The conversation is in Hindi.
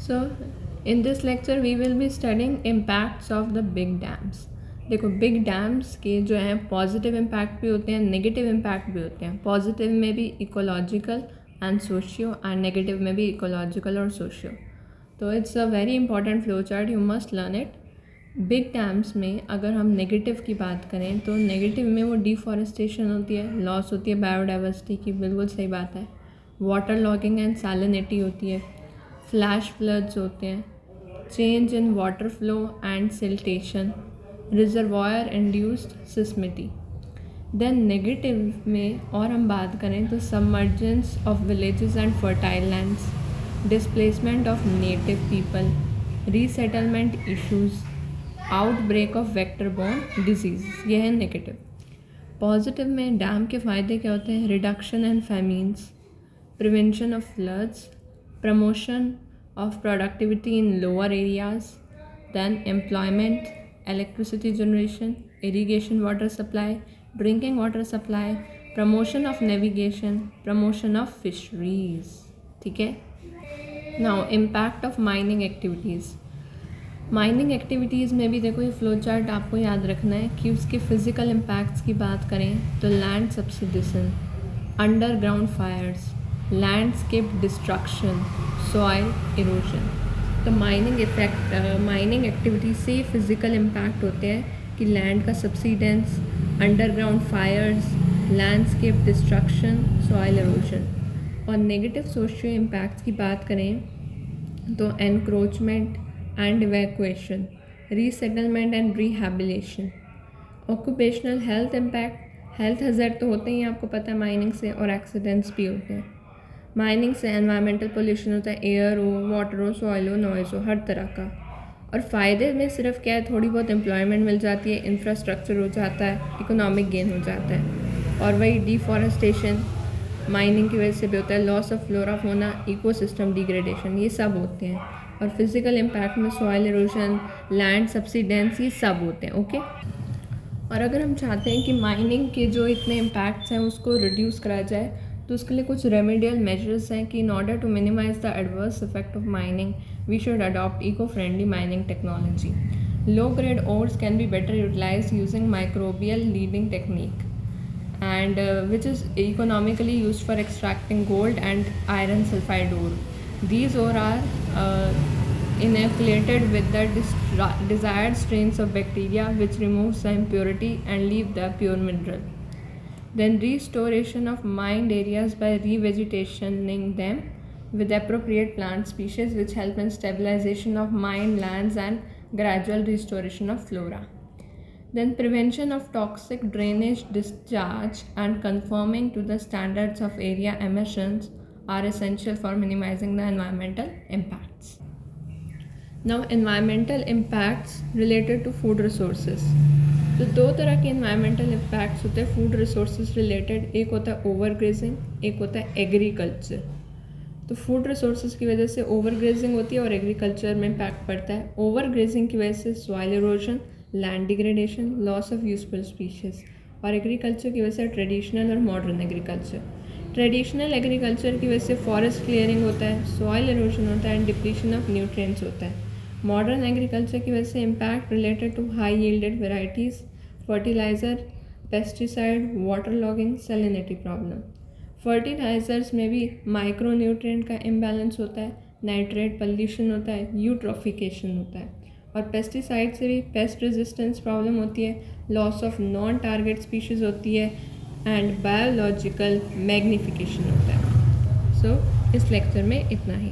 So in this lecture we will be studying impacts of the big dams. देखो बिग डैम्स के जो हैं पॉजिटिव इम्पैक्ट भी होते हैं, नेगेटिव इम्पैक्ट भी होते हैं. पॉजिटिव में भी ecological and socio and negative में भी इकोलॉजिकल और सोशियो. तो it's a very important flow chart, you must learn it. Big dams में अगर हम नेगेटिव की बात करें तो नेगेटिव में वो डिफॉरेस्टेशन होती है, लॉस होती है बायोडाइवर्सिटी की, बिल्कुल सही बात है. वाटर लॉगिंग एंड सैलिनिटी होती है, फ्लैश फ्लड्स होते हैं, change in water flow and siltation, reservoir induced seismicity. Then negative में और हम बात करें तो submergence of villages and fertile lands, displacement of native people, resettlement issues, outbreak of vector borne disease. ये है नेगेटिव. पॉजिटिव में डैम के फ़ायदे क्या होते हैं? Reduction and famines, prevention of floods, promotion of productivity in lower areas, then employment, electricity generation, irrigation water supply, drinking water supply, promotion of navigation, promotion of fisheries. ठीक है. Now impact of mining activities. Mining activities में भी देखो ये फ्लो चार्ट आपको याद रखना है कि उसके फिज़िकल इम्पैक्ट्स की बात करें तो land subsidation, underground fires, landscape destruction, soil erosion. तो माइनिंग एक्टिविटी से फिज़िकल इम्पैक्ट होते हैं कि लैंड का subsidence, underground fires, landscape destruction, soil erosion. और नेगेटिव सोशियो इम्पैक्ट्स की बात करें तो encroachment and evacuation, resettlement and rehabilitation. Occupational health impact, health hazard तो होते ही आपको पता है माइनिंग से, और एक्सीडेंट्स भी होते हैं. माइनिंग से एनवायरमेंटल पोल्यूशन होता है, एयर हो, वाटर हो, सॉइल हो, नॉइज़ हो, हर तरह का. और फ़ायदे में सिर्फ क्या है, थोड़ी बहुत एम्प्लॉयमेंट मिल जाती है, इंफ्रास्ट्रक्चर हो जाता है, इकोनॉमिक गेन हो जाता है. और वही डिफॉरेस्टेशन माइनिंग की वजह से भी होता है, loss of flora fauna, ecosystem degradation, ये सब होते हैं. और फिज़िकल इम्पैक्ट में सॉइल इरोजन, लैंड सब्सिडेंस, ये सब होते हैं. ओके. और अगर हम चाहते हैं कि माइनिंग के जो इतने इम्पैक्ट्स हैं उसको रिड्यूस करा जाए तो उसके लिए कुछ रेमेडियल मेजर्स हैं कि in order to minimise the adverse effect of mining we should adopt eco friendly mining technology. Low grade ores can be better utilise using microbial leaching technique and which is economically used for extracting gold and iron sulfide ore. These ore are inoculated with the desired strains of bacteria which removes the impurity and leave the pure mineral. Then restoration of mined areas by revegetationing them with appropriate plant species which help in stabilization of mined lands and gradual restoration of flora. Then prevention of toxic drainage discharge and conforming to the standards of area emissions are essential for minimizing the environmental impacts. Now environmental impacts related to food resources. तो दो तरह के environmental impacts होते हैं food resources related. एक होता है overgrazing, एक होता है agriculture. तो फूड रिसोर्सेज की वजह से ओवरग्रेजिंग होती है और एग्रीकल्चर में इम्पैक्ट पड़ता है. ओवरग्रेजिंग की वजह से soil erosion, land degradation, loss of useful species. और एग्रीकल्चर की वजह से ट्रेडिशनल और मॉडर्न एग्रीकल्चर. ट्रेडिशनल एग्रीकल्चर की वजह से फॉरेस्ट क्लियरिंग होता है, सॉइल इरोजन होता है एंड डिप्लीशन ऑफ न्यूट्रिएंट्स होता है. मॉडर्न एग्रीकल्चर की वजह से impact related to high yielded varieties, fertiliser, pesticide, water logging, salinity problem. Fertilisers में भी माइक्रो न्यूट्रिएंट का इम्बैलेंस होता है, नाइट्रेट पॉल्यूशन होता है, यूट्रोफिकेशन होता है. और पेस्टिसाइड से भी पेस्ट रेजिस्टेंस प्रॉब्लम होती है, loss of non target species होती है एंड बायोलॉजिकल मैग्निफिकेशन होता है. सो इस लेक्चर में इतना ही.